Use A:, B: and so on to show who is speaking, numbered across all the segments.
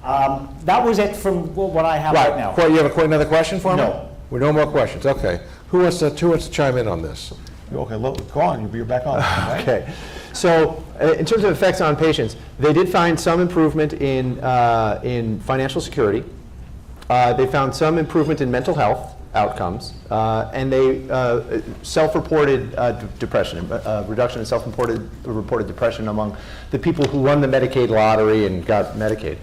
A: That was it from what I have right now.
B: You have another question for me?
A: No.
B: Well, no more questions. Okay. Who wants to chime in on this?
C: Okay, look, go on, you're back on. Right?
D: Okay. So in terms of effects on patients, they did find some improvement in financial security. They found some improvement in mental health outcomes, and they self-reported depression, reduction in self-reported depression among the people who won the Medicaid lottery and got Medicaid.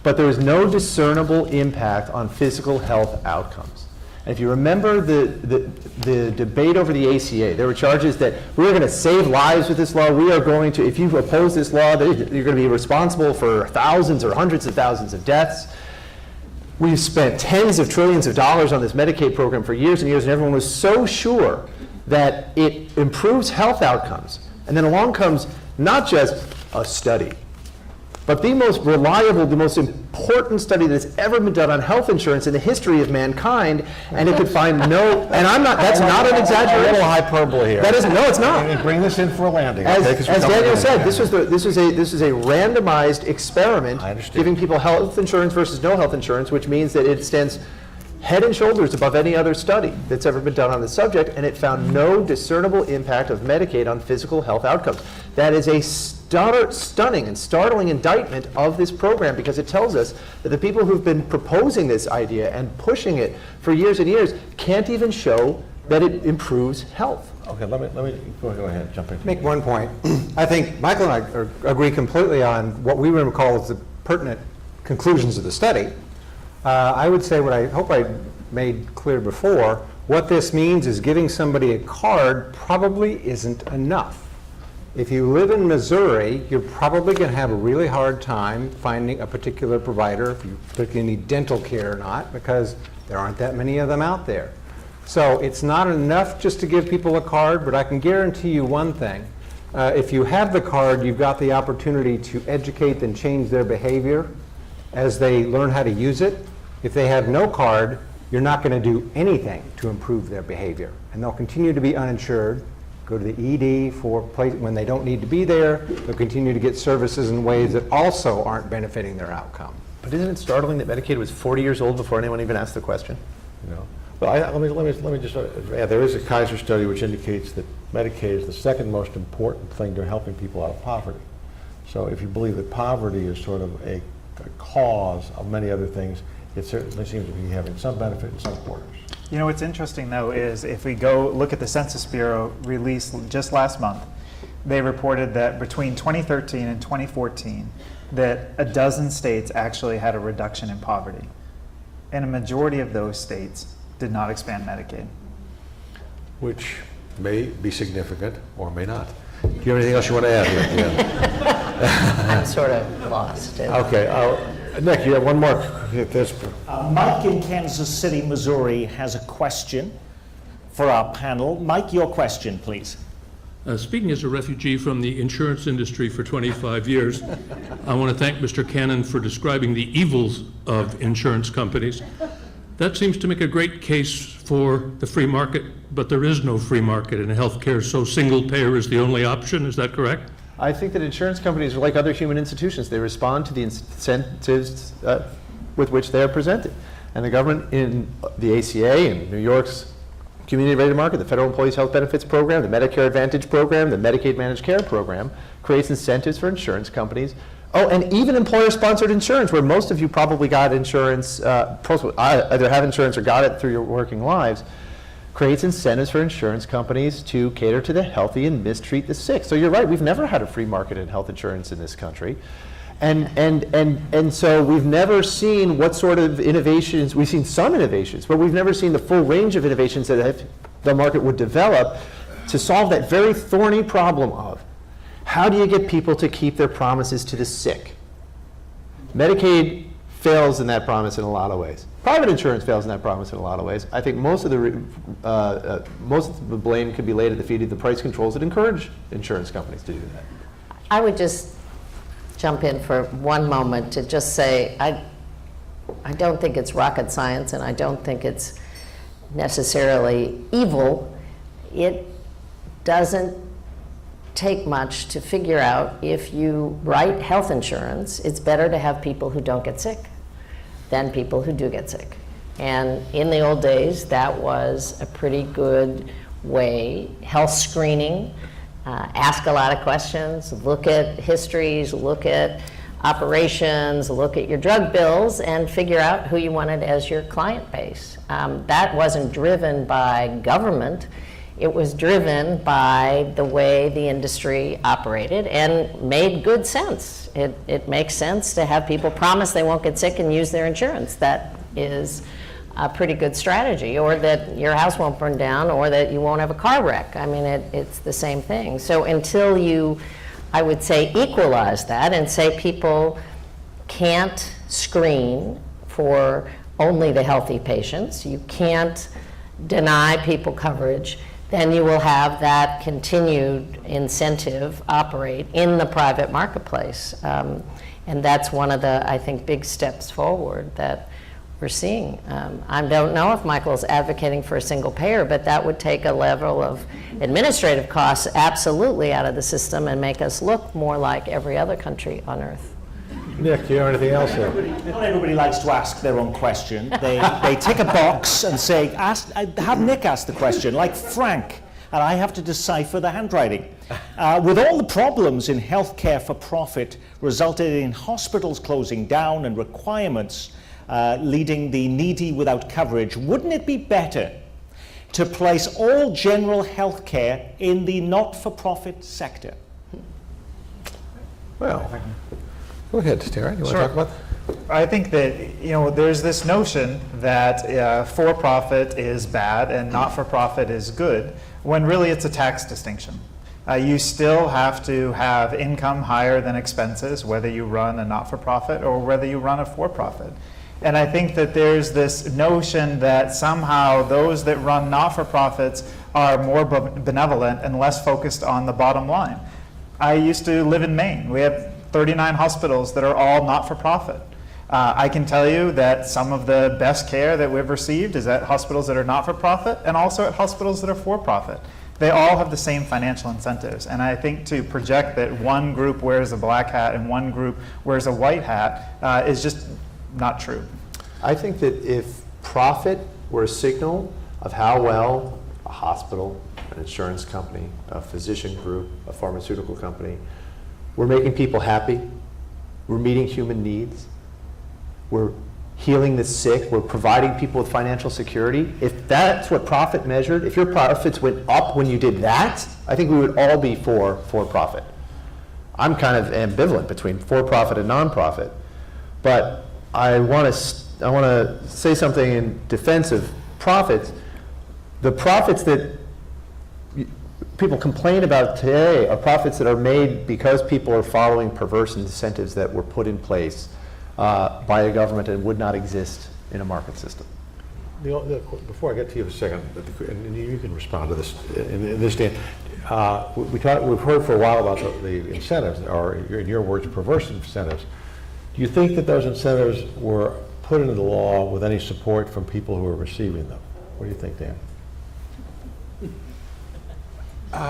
D: But there was no discernible impact on physical health outcomes. And if you remember the debate over the ACA, there were charges that we're going to save lives with this law. We are going to, if you oppose this law, you're going to be responsible for thousands or hundreds of thousands of deaths. We've spent tens of trillions of dollars on this Medicaid program for years and years, and everyone was so sure that it improves health outcomes. And then along comes not just a study, but the most reliable, the most important study that's ever been done on health insurance in the history of mankind, and it could find no, and that's not an exaggeration.
B: A little hyperbole here.
D: That isn't, no, it's not.
C: Bring this in for a landing.
D: As Daniel said,
C: this
D: this is a randomized experiment giving people health insurance versus no health insurance, which means that it stands head and shoulders above any other study that's ever been done on the subject, and it found no discernible impact of Medicaid on physical health outcomes. That is a stunning and startling indictment of this program, because it tells us that the people who've been proposing this idea and pushing it for years and years can't even show that it improves health.
C: Okay, let me go ahead, jump in.
E: Make one point. I think Michael and I agree completely on what we would call as the pertinent conclusions of the study. I would say what I hope I made clear before, what this means is giving somebody a card probably isn't enough. If you live in Missouri, you're probably going to have a really hard time finding a particular provider, if you particularly need dental care or not, because there aren't that many of them out there. So it's not enough just to give people a card, but I can guarantee you one thing. If you have the card, you've got the opportunity to educate and change their behavior as they learn how to use it. If they have no card, you're not going to do anything to improve their behavior. And they'll continue to be uninsured, go to the ED for when they don't need to be there. They'll continue to get services in ways that also aren't benefiting their outcome.
D: But isn't it startling that Medicaid was 40 years old before anyone even asked the question?
C: You know, well, let me just add, there is a Kaiser study which indicates that Medicaid is the second most important thing to helping people out of poverty. So if you believe that poverty is sort of a cause of many other things, it certainly seems to be having some benefit in some quarters.
F: You know, what's interesting though is if we go look at the Census Bureau release just last month, they reported that between 2013 and 2014, that a dozen states actually had a reduction in poverty. And a majority of those states did not expand Medicaid.
B: Which may be significant or may not. Do you have anything else you want to add here?
G: I'm sort of lost.
B: Okay. Nick, you have one more.
A: Mike in Kansas City, Missouri has a question for our panel. Mike, your question, please.
H: Speaking as a refugee from the insurance industry for 25 years, I want to thank Mr. Cannon for describing the evils of insurance companies. That seems to make a great case for the free market, but there is no free market in healthcare, so single payer is the only option. Is that correct?
D: I think that insurance companies are like other human institutions. They respond to the incentives with which they are presented. And the government in the ACA and New York's Community Rated Market, the Federal Employees Health Benefits Program, the Medicare Advantage Program, the Medicaid Managed Care Program, creates incentives for insurance companies. Oh, and even employer-sponsored insurance, where most of you probably got insurance, either have insurance or got it through your working lives, creates incentives for insurance companies to cater to the healthy and mistreat the sick. So you're right, we've never had a free market in health insurance in this country. And so we've never seen what sort of innovations, we've seen some innovations, but we've never seen the full range of innovations that the market would develop to solve that very thorny problem of how do you get people to keep their promises to the sick? Medicaid fails in that promise in a lot of ways. Private insurance fails in that promise in a lot of ways. I think most of the blame could be laid at the feet of the price controls that encourage insurance companies to do that.
G: I would just jump in for one moment to just say I don't think it's rocket science, and I don't think it's necessarily evil. It doesn't take much to figure out if you write health insurance, it's better to have people who don't get sick than people who do get sick. And in the old days, that was a pretty good way. Health screening, ask a lot of questions, look at histories, look at operations, look at your drug bills, and figure out who you wanted as your client base. That wasn't driven by government. It was driven by the way the industry operated and made good sense. It makes sense to have people promise they won't get sick and use their insurance. That is a pretty good strategy, or that your house won't burn down, or that you won't have a car wreck. I mean, it's the same thing. So until you, I would say, equalize that and say people can't screen for only the healthy patients, you can't deny people coverage, then you will have that continued incentive operate in the private marketplace. And that's one of the, I think, big steps forward that we're seeing. I don't know if Michael's advocating for a single payer, but that would take a level of administrative costs absolutely out of the system and make us look more like every other country on earth.
C: Nick, do you have anything else there?
A: Not everybody likes to ask their own question. They tick a box and say, have Nick ask the question, like Frank, and I have to decipher the handwriting. With all the problems in healthcare for profit resulted in hospitals closing down and requirements leading the needy without coverage, wouldn't it be better to place all general health care in the not-for-profit sector?
B: Well, go ahead, Tarren. You want to talk about that?
F: I think that, there's this notion that for-profit is bad and not-for-profit is good, when really it's a tax distinction. You still have to have income higher than expenses, whether you run a not-for-profit or whether you run a for-profit. And I think that there's this notion that somehow those that run not-for-profits are more benevolent and less focused on the bottom line. I used to live in Maine. We have 39 hospitals that are all not-for-profit. I can tell you that some of the best care that we've received is at hospitals that are not-for-profit and also at hospitals that are for-profit. They all have the same financial incentives. And I think to project that one group wears a black hat and one group wears a white hat is just not true.
D: I think that if profit were a signal of how well a hospital, an insurance company, a physician group, a pharmaceutical company, we're making people happy, we're meeting human needs, we're healing the sick, we're providing people with financial security, if that's what profit measured, if your profits went up when you did that, I think we would all be for-profit. I'm kind of ambivalent between for-profit and non-profit, but I want to say something in defense of profits. The profits that people complain about today are profits that are made because people are following perverse incentives that were put in place by a government and would not exist in a market system.
C: Before I get to you for a second, and you can respond to this in this stand. We've heard for a while about the incentives, or in your words, perverse incentives. Do you think that those incentives were put into the law with any support from people who are receiving them? What do you think, Dan?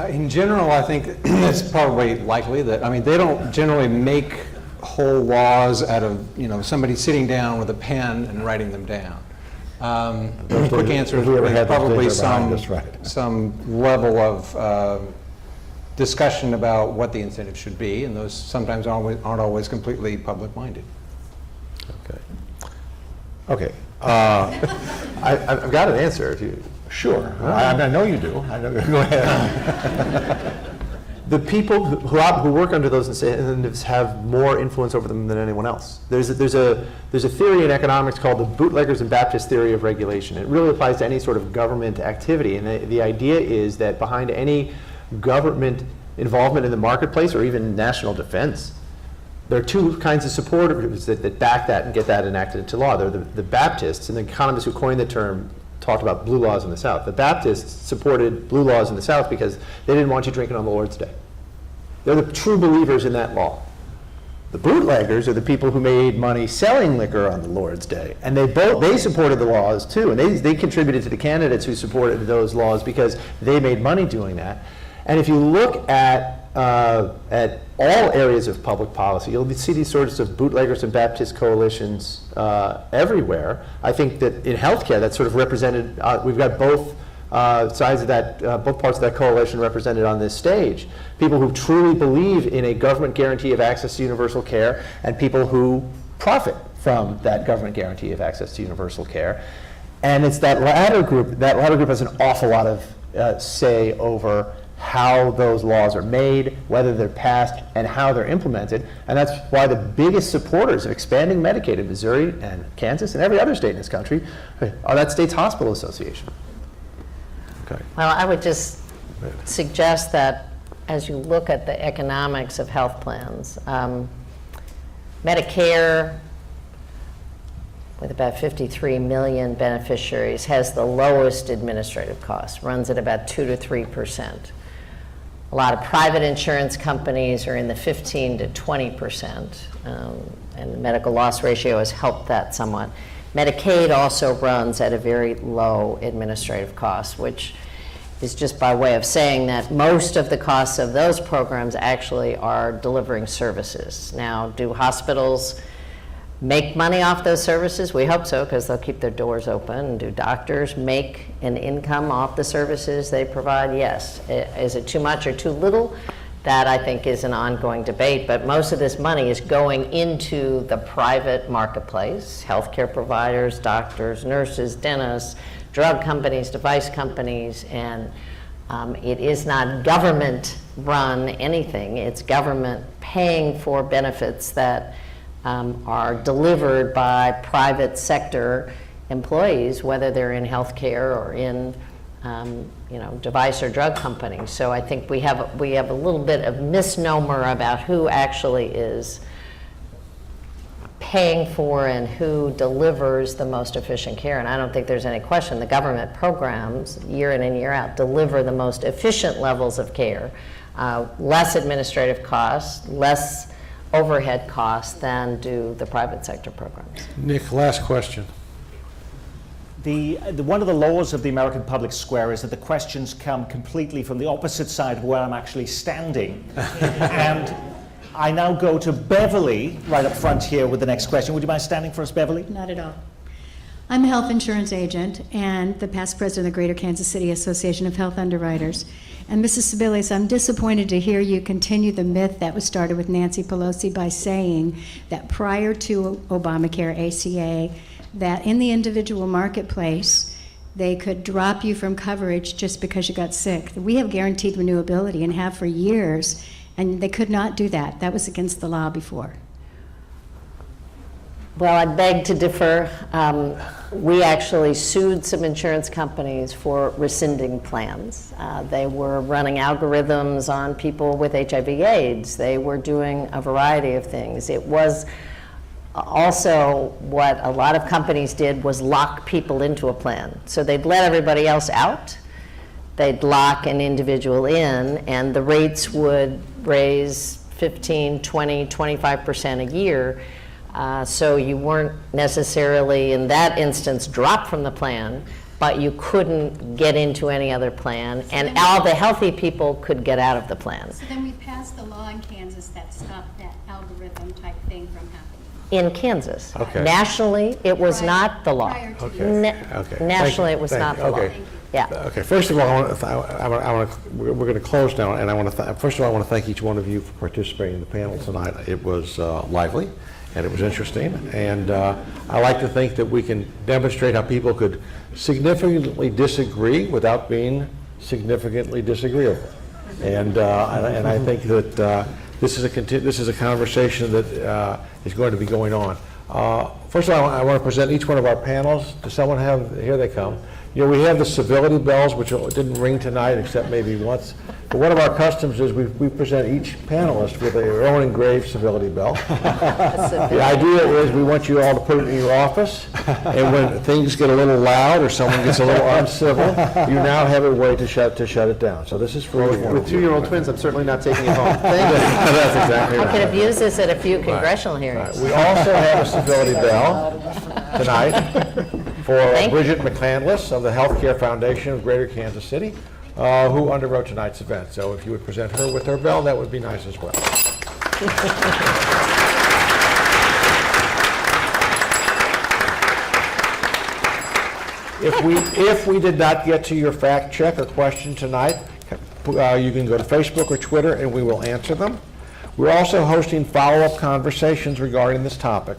E: In general, I think it's probably likely that, they don't generally make whole laws out of, somebody sitting down with a pen and writing them down. The quick answer is there's probably some level of discussion about what the incentive should be, and those sometimes aren't always completely public-minded.
C: Okay.
D: I've got an answer. If you,
C: Sure. I know you do. Go ahead.
D: the people who work under those incentives have more influence over them than anyone else. There's a theory in economics called the bootleggers and Baptist theory of regulation. It really applies to any sort of government activity, and the idea is that behind any government involvement in the marketplace or even national defense, there are two kinds of supporters that back that and get that enacted into law. They're the Baptists, and the economists who coined the term talked about blue laws in the South. The Baptists supported blue laws in the South because they didn't want you drinking on the Lord's Day. They're the true believers in that law. The bootleggers are the people who made money selling liquor on the Lord's Day, and they supported the laws too, and they contributed to the candidates who supported those laws because they made money doing that. And if you look at at all areas of public policy. You'll see these sorts of bootleggers and Baptist coalitions everywhere. I think that in healthcare, that's sort of represented. We've got both sides of that, both parts of that coalition represented on this stage. People who truly believe in a government guarantee of access to universal care, and people who profit from that government guarantee of access to universal care. And it's that latter group has an awful lot of say over how those laws are made, whether they're passed, and how they're implemented. And that's why the biggest supporters of expanding Medicaid in Missouri and Kansas and every other state in this country are that state's hospital association.
B: Okay.
G: Well, I would just suggest that as you look at the economics of health plans, Medicare, with about 53 million beneficiaries, has the lowest administrative costs, runs at about 2 to 3%. A lot of private insurance companies are in the 15 to 20%, and the medical loss ratio has helped that somewhat. Medicaid also runs at a very low administrative cost, which is just by way of saying that most of the costs of those programs actually are delivering services. Now, do hospitals make money off those services? We hope so, because they'll keep their doors open. Do doctors make an income off the services they provide? Yes. Is it too much or too little? That, I think, is an ongoing debate, but most of this money is going into the private marketplace, healthcare providers, doctors, nurses, dentists, drug companies, device companies, and it is not government-run anything. It's government paying for benefits that are delivered by private sector employees, whether they're in healthcare or in device or drug companies. So I think we have a little bit of misnomer about who actually is paying for and who delivers the most efficient care. And I don't think there's any question the government programs, year in and year out, deliver the most efficient levels of care, less administrative costs, less overhead costs than do the private sector programs.
B: Nick, last question.
A: One of the laws of the American public square is that the questions come completely from the opposite side of where I'm actually standing. And I now go to Beverly right up front here with the next question. Would you mind standing for us, Beverly?
I: Not at all. I'm a health insurance agent and the past president of the Greater Kansas City Association of Health Underwriters. And Mrs. Sebelius, I'm disappointed to hear you continue the myth that was started with Nancy Pelosi by saying that prior to Obamacare, ACA, that in the individual marketplace, they could drop you from coverage just because you got sick. We have guaranteed renewability and have for years, and they could not do that. That was against the law before.
G: Well, I beg to differ. We actually sued some insurance companies for rescinding plans. They were running algorithms on people with HIV/AIDS. They were doing a variety of things. It was also what a lot of companies did was lock people into a plan. So they'd let everybody else out. They'd lock an individual in, and the rates would raise 15, 20, 25% a year. So you weren't necessarily, in that instance, dropped from the plan, but you couldn't get into any other plan, and all the healthy people could get out of the plan.
I: So then we passed the law in Kansas that stopped that algorithm type thing from happening.
G: In Kansas.
B: Okay.
G: Nationally, it was
I: Prior-
G: not the law.
I: prior to
B: Okay. Okay.
G: Nationally,
B: Thank
G: it was
B: you.
G: not the law.
B: Okay.
G: Yeah.
B: Okay, first of all, we're going to close now, and first of all, I want to thank each one of you for participating in the panel tonight. It was lively, and it was interesting, and I like to think that we can demonstrate how people could significantly disagree without being significantly disagreeable. And I think that this is a conversation that is going to be going on. First of all, I want to present each one of our panels. Does someone have, here they come. You know, we have the civility bells, which didn't ring tonight except maybe once. But one of our customs is we present each panelist with their own engraved civility bell. The idea is we want you all to put it in your office, and when things get a little loud or someone gets a little uncivil, you now have a way to shut it down. So this is for each one.
D: With two-year-old twins, I'm certainly not taking it home. Thank you.
B: That's exactly
G: I
B: right.
G: could have used this at a few congressional hearings.
B: We also have a civility bell tonight for
G: Thank you.
B: Bridget McCandless of the Healthcare Foundation of Greater Kansas City,
C: who underwrote tonight's event. So if you would present her with her bell, that would be nice as well. If we did not get to your fact check or question tonight, you can go to Facebook or Twitter and we will answer them. We're also hosting follow-up conversations regarding this topic,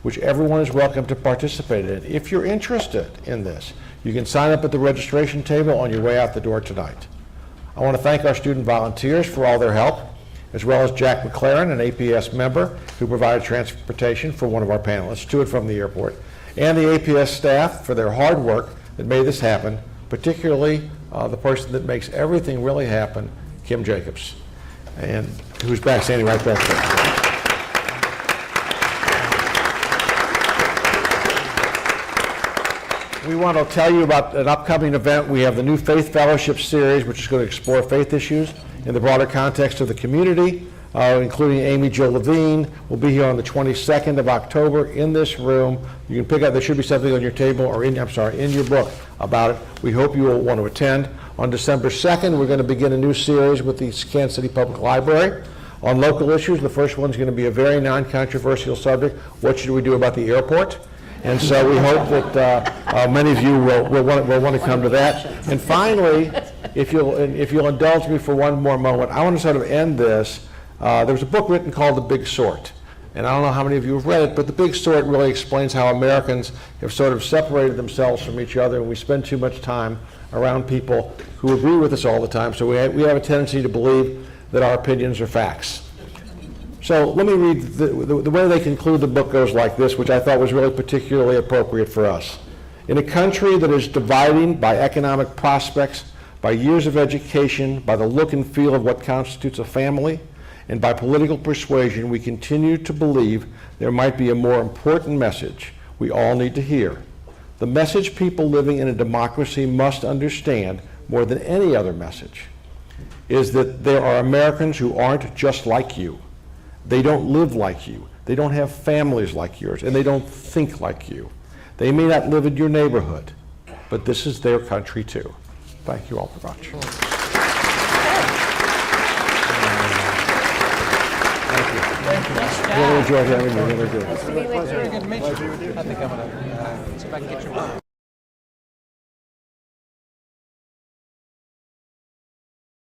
C: which everyone is welcome to participate in. If you're interested in this, you can sign up at the registration table on your way out the door tonight. I want to thank our student volunteers for all their help, as well as Jack McLaren, an APS member, who provided transportation for one of our panelists to and from the airport, and the APS staff for their hard work that made this happen, particularly the person that makes everything really happen, Kim Jacobs, and who's back, standing right back there. We want to tell you about an upcoming event. We have the new Faith Fellowship Series, which is going to explore faith issues in the broader context of the community, including Amy Jo Levine. Will be here on the 22nd of October in this room. You can pick up, there should be something on your table, or in your book about it. We hope you will want to attend. On December 2nd, we're going to begin a new series with the Kansas City Public Library on local issues. The first one's going to be a very non-controversial subject: what should we do about the airport? And so we hope that many of you will want to come to that. And finally, if you'll indulge me for one more moment, I want to sort of end this. There was a book written called The Big Sort. And I don't know how many of you have read it, but The Big Sort really explains how Americans have sort of separated themselves from each other, and we spend too much time around people who agree with us all the time. So we have a tendency to believe that our opinions are facts. So let me read, the way they conclude the book goes like this, which I thought was really particularly appropriate for us. In a country that is dividing by economic prospects, by years of education, by the look and feel of what constitutes a family, and by political persuasion, we continue to believe there might be a more important message we all need to hear. The message people living in a democracy must understand more than any other message is that there are Americans who aren't just like you. They don't live like you. They don't have families like yours, and they don't think like you. They may not live in your neighborhood, but this is their country too. Thank you all very much. Really enjoyed having you. Really did.
E: Pleasure to meet you. I think I'm going to see if I can get your